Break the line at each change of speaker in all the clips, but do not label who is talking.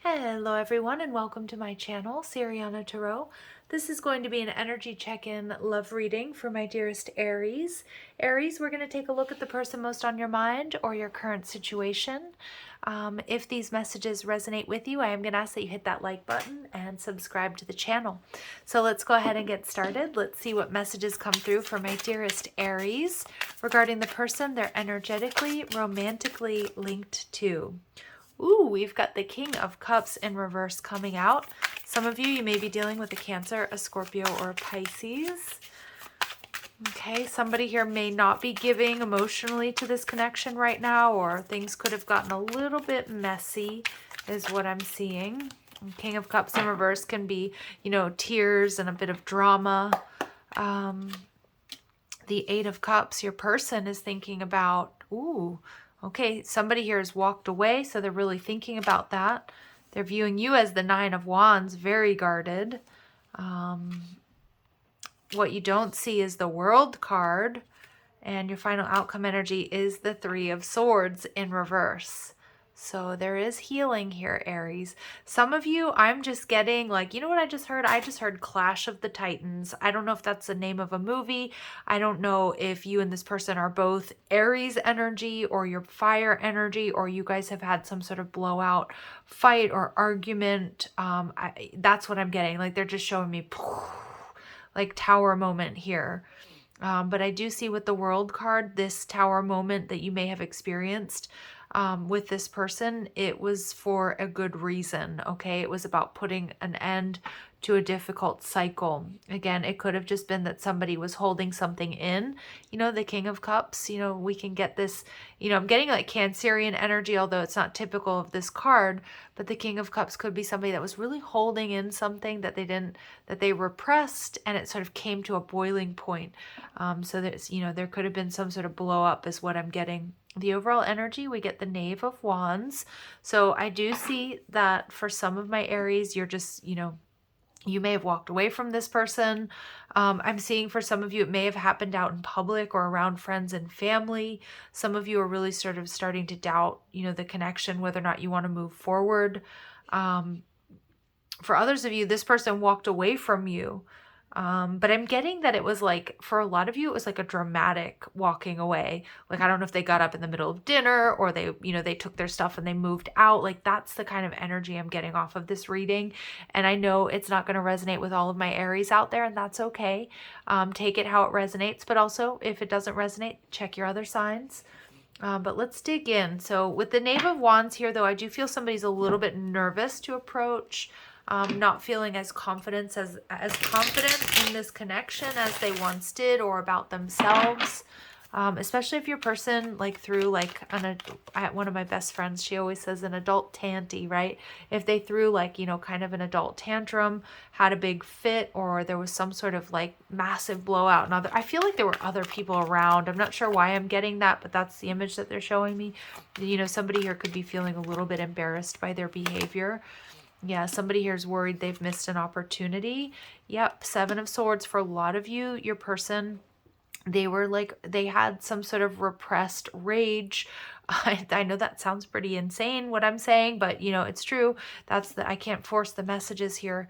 Hello everyone and welcome to my channel, Siriana Tarot. This is going to be an energy check-in love reading for my dearest Aries. Aries, we're going to take a look at the person most on your mind or your current situation. If these messages resonate with you, I am going to ask that you hit that like button and subscribe to the channel. So let's go ahead and get started. Let's see what messages come through for my dearest Aries regarding the person they're energetically, romantically linked to. Ooh, we've got the King of Cups in reverse coming out. Some of you may be dealing with a Cancer, a Scorpio, or a Pisces. Okay, somebody here may not be giving emotionally to this connection right now, or things could have gotten a little bit messy, is what I'm seeing. King of Cups in reverse can be, tears and a bit of drama. The Eight of Cups, your person is thinking about, okay, somebody here has walked away, so they're really thinking about that. They're viewing you as the Nine of Wands, very guarded. What you don't see is the World card, and your final outcome energy is the Three of Swords in reverse. So there is healing here, Aries. Some of you, I'm just getting like, you know what I just heard? I just heard Clash of the Titans. I don't know if that's the name of a movie. I don't know if you and this person are both Aries energy or your fire energy, or you guys have had some sort of blowout fight or argument. That's what I'm getting. Like they're just showing me like tower moment here. But I do see with the World card, this tower moment that you may have experienced with this person, it was for a good reason, okay? It was about putting an end to a difficult cycle. Again, it could have just been that somebody was holding something in. The King of Cups, we can get this, I'm getting like Cancerian energy, although it's not typical of this card, but the King of Cups could be somebody that was really holding in something that they repressed, and it sort of came to a boiling point. So there's, there could have been some sort of blow up is what I'm getting. The overall energy, we get the Knave of Wands. So I do see that for some of my Aries, you're just, you may have walked away from this person. I'm seeing for some of you, it may have happened out in public or around friends and family. Some of you are really sort of starting to doubt, the connection, whether or not you want to move forward. For others of you, this person walked away from you. But I'm getting that it was like, for a lot of you, it was like a dramatic walking away. Like, I don't know if they got up in the middle of dinner or they, they took their stuff and they moved out. Like, that's the kind of energy I'm getting off of this reading. And I know it's not going to resonate with all of my Aries out there, and that's okay. Take it how it resonates. But also, if it doesn't resonate, check your other signs. But let's dig in. So with the Knave of Wands here, though, I do feel somebody's a little bit nervous to approach. Not feeling as confident in this connection as they once did, or about themselves. Especially if your person, like through like one of my best friends, she always says an adult tanty, right? If they threw like, kind of an adult tantrum, had a big fit, or there was some sort of like massive blowout. And I feel like there were other people around. I'm not sure why I'm getting that, but that's the image that they're showing me. Somebody here could be feeling a little bit embarrassed by their behavior. Yeah, somebody here is worried they've missed an opportunity. Yep, Seven of Swords. For a lot of you, your person, they had some sort of repressed rage. I know that sounds pretty insane what I'm saying, but it's true. I can't force the messages here.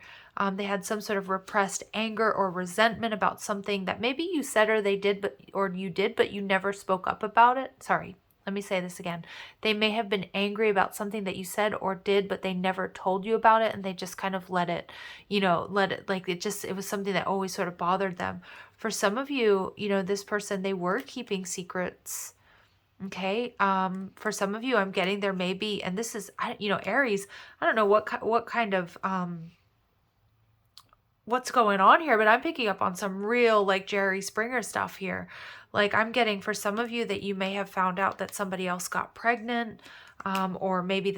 They had some sort of repressed anger or resentment about something that maybe you said or they did, or you did, but you never spoke up about it. Sorry. Let me say this again. They may have been angry about something that you said or did, but they never told you about it, and they just kind of let it like it was something that always sort of bothered them. For some of you, this person, they were keeping secrets. Okay. For some of you, I'm getting there may be, and this is, Aries, I don't know what kind of, what's going on here, but I'm picking up on some real like Jerry Springer stuff here. Like I'm getting for some of you that you may have found out that somebody else got pregnant, or maybe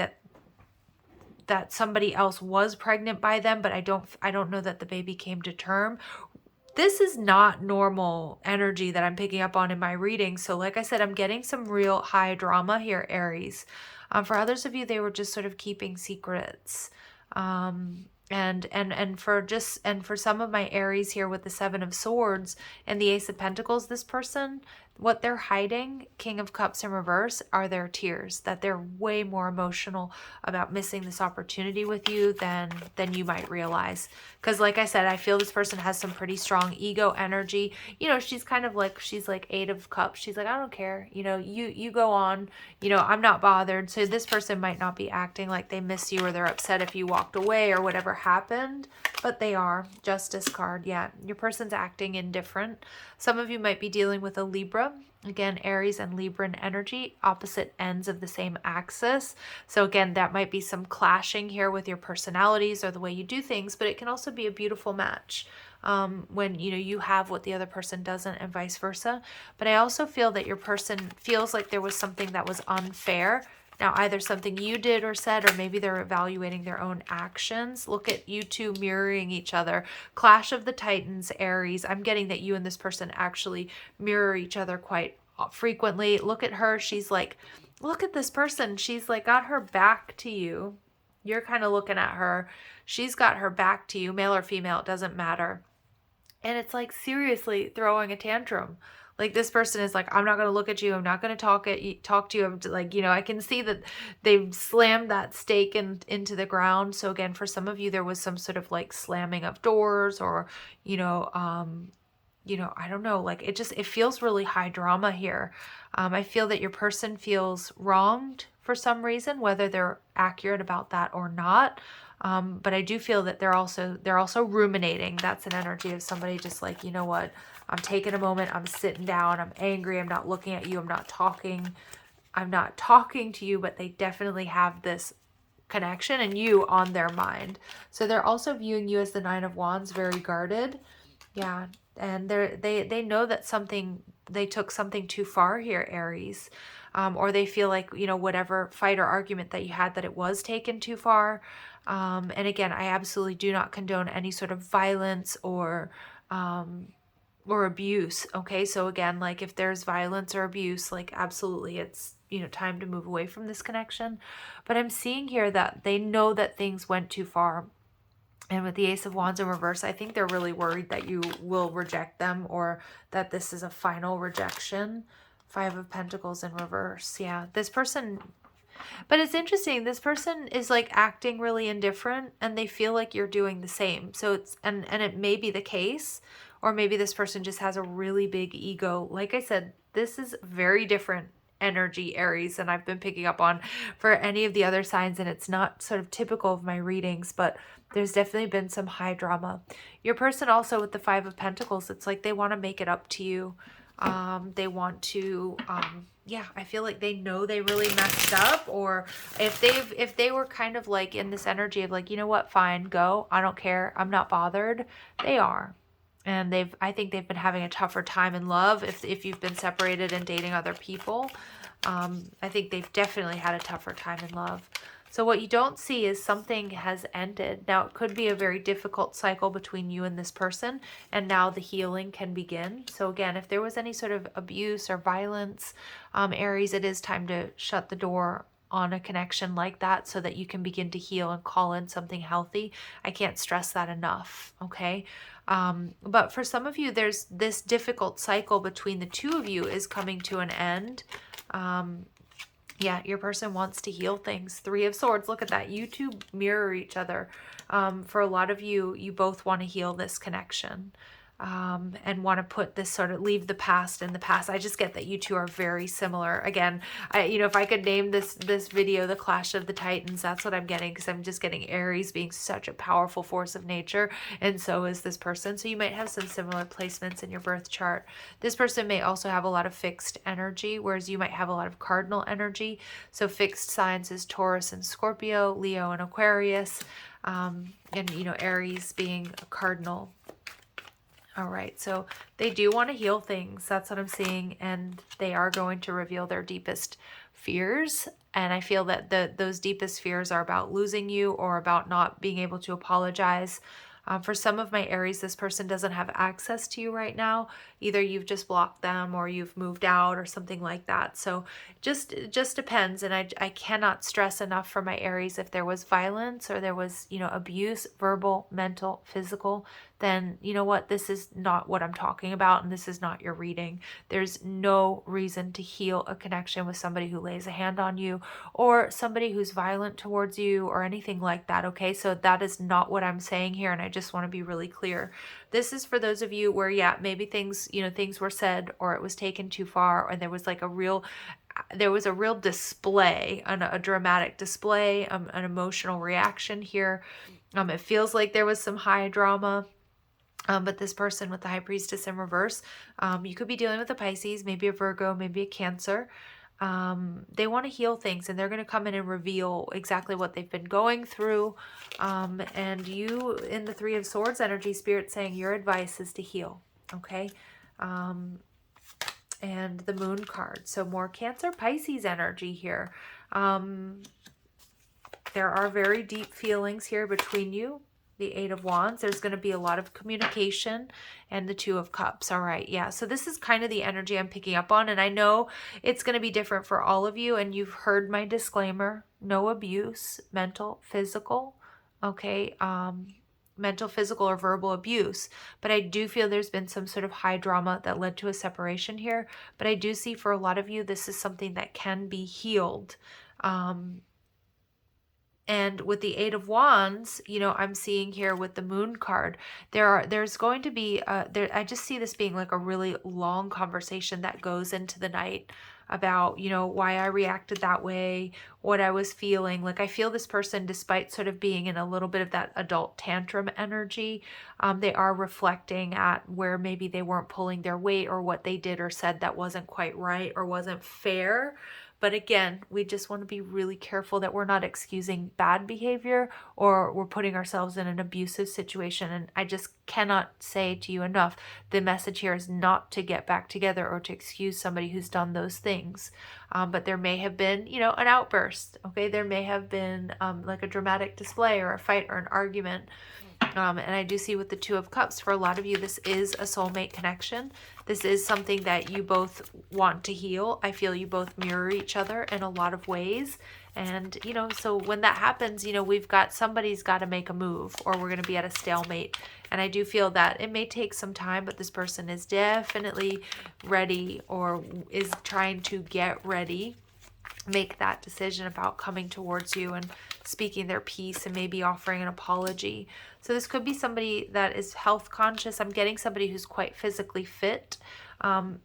that somebody else was pregnant by them, but I don't know that the baby came to term. This is not normal energy that I'm picking up on in my reading. So like I said, I'm getting some real high drama here, Aries. For others of you, they were just sort of keeping secrets. And for some of my Aries here with the Seven of Swords and the Ace of Pentacles, this person, What they're hiding, King of Cups in reverse, are their tears, that they're way more emotional about missing this opportunity with you than you might realize. Because like I said, I feel this person has some pretty strong ego energy. You know, she's kind of like, she's like 8 of Cups. She's like, I don't care. You know, you go on. You know, I'm not bothered. So this person might not be acting like they miss you or they're upset if you walked away or whatever happened, but they are. Justice card. Yeah, your person's acting indifferent. Some of you might be dealing with a Libra. Again, Aries and Libran energy, opposite ends of the same axis. So again, that might be some clashing here with your personalities or the way you do things, but it can also be a beautiful match when, you know, you have what the other person doesn't and vice versa. But I also feel that your person feels like there was something that was unfair. Now, either something you did or said, or maybe they're evaluating their own actions. Look at you two mirroring each other. Clash of the Titans, Aries. I'm getting that you and this person actually mirror each other quite frequently. Look at her. She's like, look at this person. She's like got her back to you. You're kind of looking at her. She's got her back to you, male or female, it doesn't matter. And it's like seriously throwing a tantrum. Like this person is like, I'm not going to look at you. I'm not going to talk to you. I'm like, you know, I can see that they've slammed that stake into the ground. So again, for some of you, there was some sort of like slamming of doors or, you know, I don't know, like it feels really high drama here. I feel that your person feels wronged for some reason, whether they're accurate about that or not. But I do feel that they're also ruminating. That's an energy of somebody just like, you know what, I'm taking a moment, I'm sitting down, I'm angry, I'm not looking at you, I'm not talking to you, but they definitely have this connection and you on their mind. So they're also viewing you as the Nine of Wands, very guarded. Yeah. And they know that they took something too far here, Aries. Or they feel like, you know, whatever fight or argument that you had, that it was taken too far. And again, I absolutely do not condone any sort of violence or abuse. Okay. So again, like if there's violence or abuse, like absolutely it's, you know, time to move away from this connection. But I'm seeing here that they know that things went too far. And with the Ace of Wands in reverse, I think they're really worried that you will reject them or that this is a final rejection. Five of Pentacles in reverse. Yeah, this person... But it's interesting. This person is like acting really indifferent and they feel like you're doing the same. So it's... And it may be the case. Or maybe this person just has a really big ego. Like I said, this is very different energy, Aries, and I've been picking up on for any of the other signs, and it's not sort of typical of my readings, but there's definitely been some high drama. Your person also with the Five of Pentacles, it's like they want to make it up to you. They want to, yeah, I feel like they know they really messed up, or if they were kind of like in this energy of like, you know what, fine, go, I don't care, I'm not bothered, they are. And I think they've been having a tougher time in love if you've been separated and dating other people. I think they've definitely had a tougher time in love. So what you don't see is something has ended. Now, it could be a very difficult cycle between you and this person, and now the healing can begin. So again, if there was any sort of abuse or violence, Aries, it is time to shut the door on a connection like that so that you can begin to heal and call in something healthy. I can't stress that enough, okay? But for some of you, there's this difficult cycle between the two of you is coming to an end. Yeah, your person wants to heal things. Three of Swords, look at that. You two mirror each other. For a lot of you, you both want to heal this connection. And want to put this sort of leave the past in the past. I just get that you two are very similar. Again, if I could name this video the Clash of the Titans, that's what I'm getting, because I'm just getting Aries being such a powerful force of nature, and so is this person. So you might have some similar placements in your birth chart. This person may also have a lot of fixed energy, whereas you might have a lot of cardinal energy. So fixed signs is Taurus and Scorpio, Leo and Aquarius, and Aries being a cardinal. All right, so they do want to heal things. That's what I'm seeing, and they are going to reveal their deepest fears. And I feel that those deepest fears are about losing you or about not being able to apologize. For some of my Aries, this person doesn't have access to you right now. Either you've just blocked them or you've moved out or something like that. So it just depends. And I cannot stress enough for my Aries, if there was violence or there was, abuse, verbal, mental, physical, then you know what? This is not what I'm talking about, and this is not your reading. There's no reason to heal a connection with somebody who lays a hand on you or somebody who's violent towards you or anything like that, okay? So that is not what I'm saying here, and I just want to be really clear. This is for those of you where, yeah, maybe things, things were said or it was taken too far, or there was a real display, a dramatic display, an emotional reaction here. It feels like there was some high drama. But this person with the High Priestess in reverse, you could be dealing with a Pisces, maybe a Virgo, maybe a Cancer. They want to heal things, and they're going to come in and reveal exactly what they've been going through. And you, in the Three of Swords energy, Spirit saying your advice is to heal, okay? And the Moon card. So more Cancer, Pisces energy here. There are very deep feelings here between you. The Eight of Wands. There's going to be a lot of communication, and the Two of Cups. All right. Yeah. So this is kind of the energy I'm picking up on. And I know it's going to be different for all of you. And you've heard my disclaimer, no abuse, mental, physical. Okay. Mental, physical, or verbal abuse. But I do feel there's been some sort of high drama that led to a separation here. But I do see for a lot of you, this is something that can be healed. And with the Eight of Wands, I'm seeing here with the Moon card, there's going to be, I just see this being like a really long conversation that goes into the night about, why I reacted that way, what I was feeling. Like I feel this person, despite sort of being in a little bit of that adult tantrum energy, they are reflecting at where maybe they weren't pulling their weight, or what they did or said that wasn't quite right or wasn't fair. But again, we just want to be really careful that we're not excusing bad behavior or we're putting ourselves in an abusive situation. And I just cannot say to you enough, the message here is not to get back together or to excuse somebody who's done those things. But there may have been, an outburst. Okay, there may have been like a dramatic display or a fight or an argument. And I do see with the Two of Cups, for a lot of you, this is a soulmate connection. This is something that you both want to heal. I feel you both mirror each other in a lot of ways. And, so when that happens, somebody's got to make a move, or we're going to be at a stalemate. And I do feel that it may take some time, but this person is definitely ready, or is trying to get ready, make that decision about coming towards you and speaking their piece and maybe offering an apology. So this could be somebody that is health conscious. I'm getting somebody who's quite physically fit.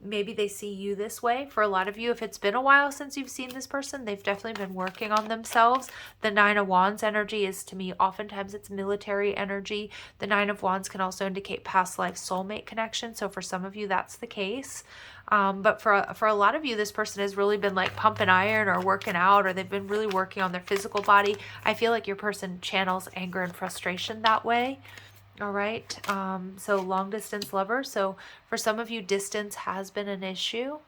Maybe they see you this way. For a lot of you, if it's been a while since you've seen this person, they've definitely been working on themselves. The Nine of Wands energy is, to me, oftentimes it's military energy. The Nine of Wands can also indicate past life soulmate connection. So for some of you, that's the case. But for a lot of you, this person has really been like pumping iron or working out, or they've been really working on their physical body. I feel like your person channels anger and frustration that way. All right. So long distance lover. So for some of you, distance has been an issue.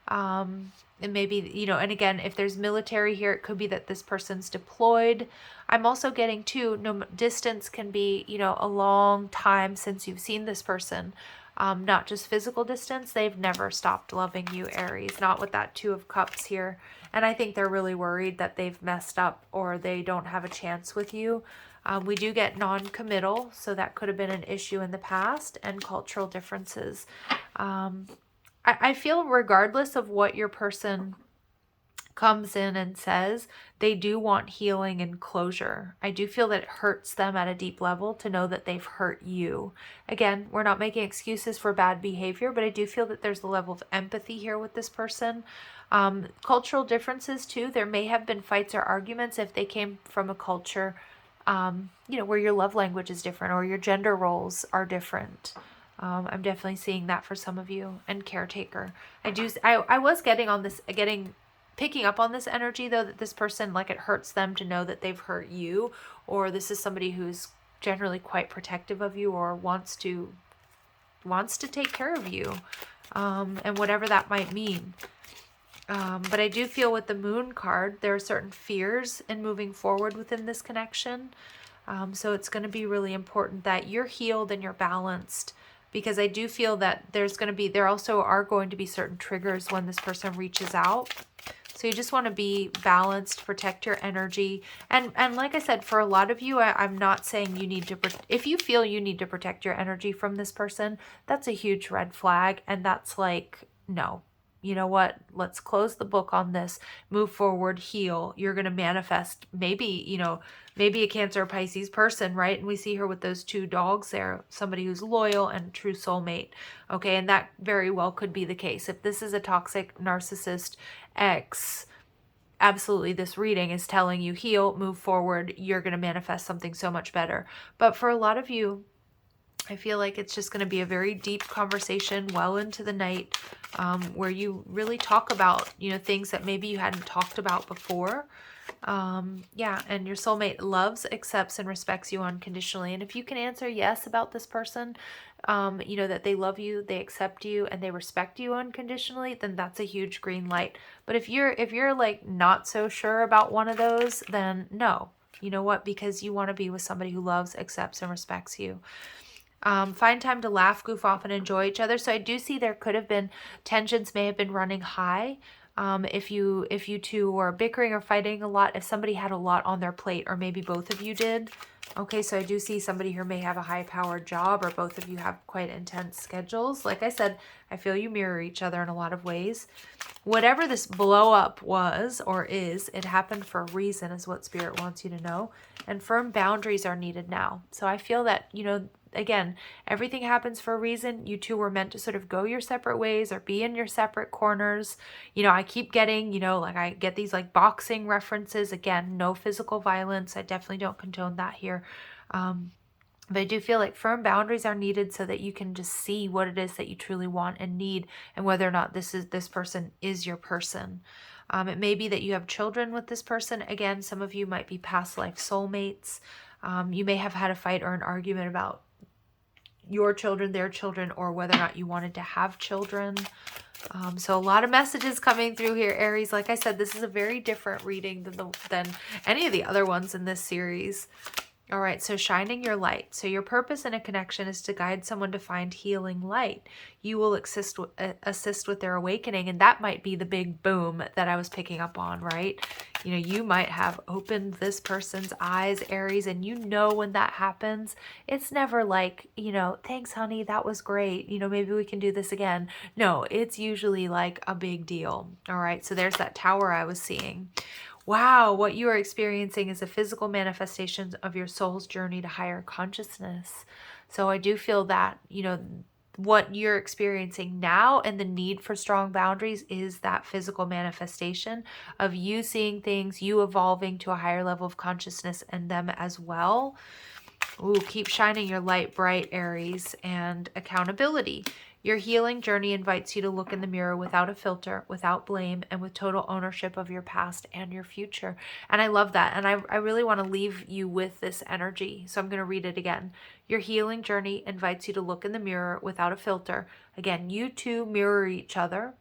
And maybe, and again, if there's military here, it could be that this person's deployed. I'm also getting too, distance can be, a long time since you've seen this person. Not just physical distance. They've never stopped loving you, Aries. Not with that Two of Cups here. And I think they're really worried that they've messed up or they don't have a chance with you. We do get non-committal, so that could have been an issue in the past, and cultural differences. I feel regardless of what your person comes in and says, they do want healing and closure. I do feel that it hurts them at a deep level to know that they've hurt you. Again, we're not making excuses for bad behavior, but I do feel that there's a level of empathy here with this person. Cultural differences too. There may have been fights or arguments if they came from a culture where your love language is different or your gender roles are different. I'm definitely seeing that for some of you. And caretaker. I was picking up on this energy though, that this person, like, it hurts them to know that they've hurt you, or this is somebody who's generally quite protective of you or wants to take care of you, and whatever that might mean. But I do feel with the Moon card, there are certain fears in moving forward within this connection. So it's going to be really important that you're healed and you're balanced because I do feel that there also are going to be certain triggers when this person reaches out. So you just want to be balanced, protect your energy. And like I said, for a lot of you, I'm not saying you need to, if you feel you need to protect your energy from this person, that's a huge red flag. And that's like, no, you know what? Let's close the book on this, move forward, heal. You're going to manifest maybe a Cancer or Pisces person, right? And we see her with those two dogs there, somebody who's loyal and true soulmate. Okay. And that very well could be the case. If this is a toxic narcissist ex, absolutely, this reading is telling you heal, move forward. You're going to manifest something so much better. But for a lot of you, I feel like it's just going to be a very deep conversation well into the night, where you really talk about, things that maybe you hadn't talked about before. Yeah, and your soulmate loves, accepts, and respects you unconditionally. And if you can answer yes about this person, that they love you, they accept you, and they respect you unconditionally, then that's a huge green light. But if you're like not so sure about one of those, then no. You know what? Because you want to be with somebody who loves, accepts, and respects you. Find time to laugh, goof off, and enjoy each other. So I do see there could have been tensions may have been running high. If you two were bickering or fighting a lot, if somebody had a lot on their plate, or maybe both of you did. Okay, so I do see somebody here may have a high-powered job, or both of you have quite intense schedules. Like I said, I feel you mirror each other in a lot of ways. Whatever this blow up was or is, it happened for a reason, is what Spirit wants you to know. And firm boundaries are needed now. So I feel that, again, everything happens for a reason. You two were meant to sort of go your separate ways or be in your separate corners. I keep getting, I get these like boxing references. Again, no physical violence. I definitely don't condone that here. But I do feel like firm boundaries are needed so that you can just see what it is that you truly want and need, and whether or not this person is your person. It may be that you have children with this person. Again, some of you might be past life soulmates. You may have had a fight or an argument about your children, their children, or whether or not you wanted to have children. So a lot of messages coming through here, Aries. Like I said, this is a very different reading than any of the other ones in this series. All right, so shining your light. So your purpose in a connection is to guide someone to find healing light. You will assist with their awakening, and that might be the big boom that I was picking up on, right? You might have opened this person's eyes, Aries, and when that happens, it's never like, thanks, honey, that was great. Maybe we can do this again. No, it's usually like a big deal. All right, so there's that tower I was seeing. Wow, what you are experiencing is a physical manifestation of your soul's journey to higher consciousness. So I do feel that, what you're experiencing now and the need for strong boundaries is that physical manifestation of you seeing things, you evolving to a higher level of consciousness, and them as well. Ooh, keep shining your light bright, Aries. And accountability. Your healing journey invites you to look in the mirror without a filter, without blame, and with total ownership of your past and your future. And I love that. And I really want to leave you with this energy. So I'm going to read it again. Your healing journey invites you to look in the mirror without a filter. Again, you two mirror each other.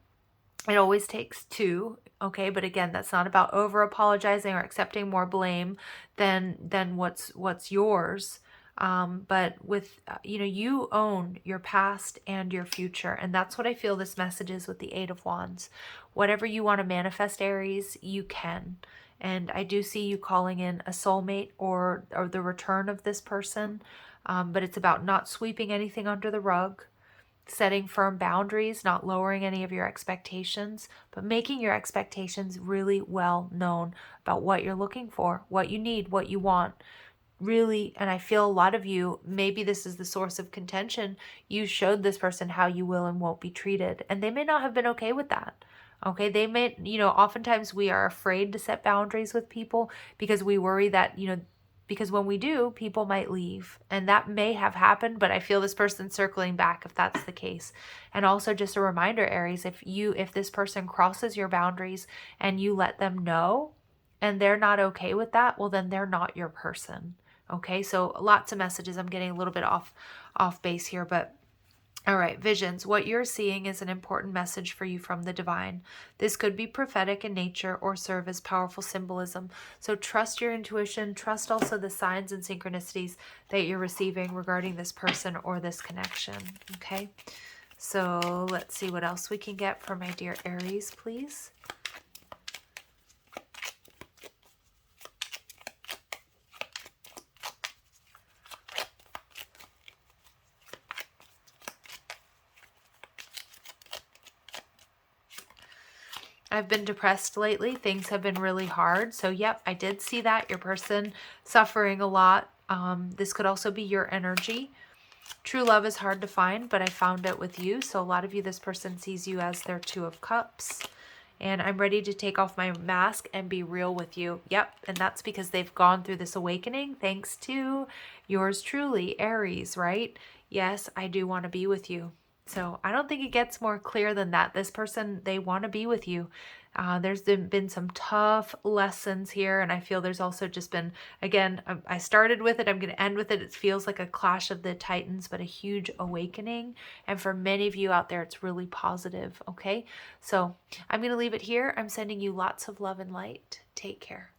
It always takes two, okay? But again, that's not about over apologizing or accepting more blame than what's yours. But with, you own your past and your future. And that's what I feel this message is with the Eight of Wands. Whatever you want to manifest, Aries, you can. And I do see you calling in a soulmate or the return of this person. But it's about not sweeping anything under the rug, setting firm boundaries, not lowering any of your expectations, but making your expectations really well known about what you're looking for, what you need, what you want. Really, and I feel a lot of you, maybe this is the source of contention, you showed this person how you will and won't be treated, and they may not have been okay with that. Okay, they may, oftentimes we are afraid to set boundaries with people because we worry that, because when we do, people might leave, and that may have happened, but I feel this person circling back if that's the case. And also just a reminder, Aries, if this person crosses your boundaries and you let them know and they're not okay with that, well, then they're not your person. Okay, so lots of messages. I'm getting a little bit off base here, but All right, visions. What you're seeing is an important message for you from the divine. This could be prophetic in nature or serve as powerful symbolism. So trust your intuition. Trust also the signs and synchronicities that you're receiving regarding this person or this connection. Okay, so let's see what else we can get for my dear Aries, please. I've been depressed lately. Things have been really hard. So, yep, I did see that. Your person suffering a lot. This could also be your energy. True love is hard to find, but I found it with you. So a lot of you, this person sees you as their Two of Cups. And I'm ready to take off my mask and be real with you. Yep, and that's because they've gone through this awakening thanks to yours truly, Aries, right? Yes, I do want to be with you. So I don't think it gets more clear than that. This person, they want to be with you. There's been some tough lessons here, and I feel there's also just been, again, I started with it, I'm going to end with it. It feels like a clash of the titans, but a huge awakening. And for many of you out there, it's really positive, okay? So I'm going to leave it here. I'm sending you lots of love and light. Take care.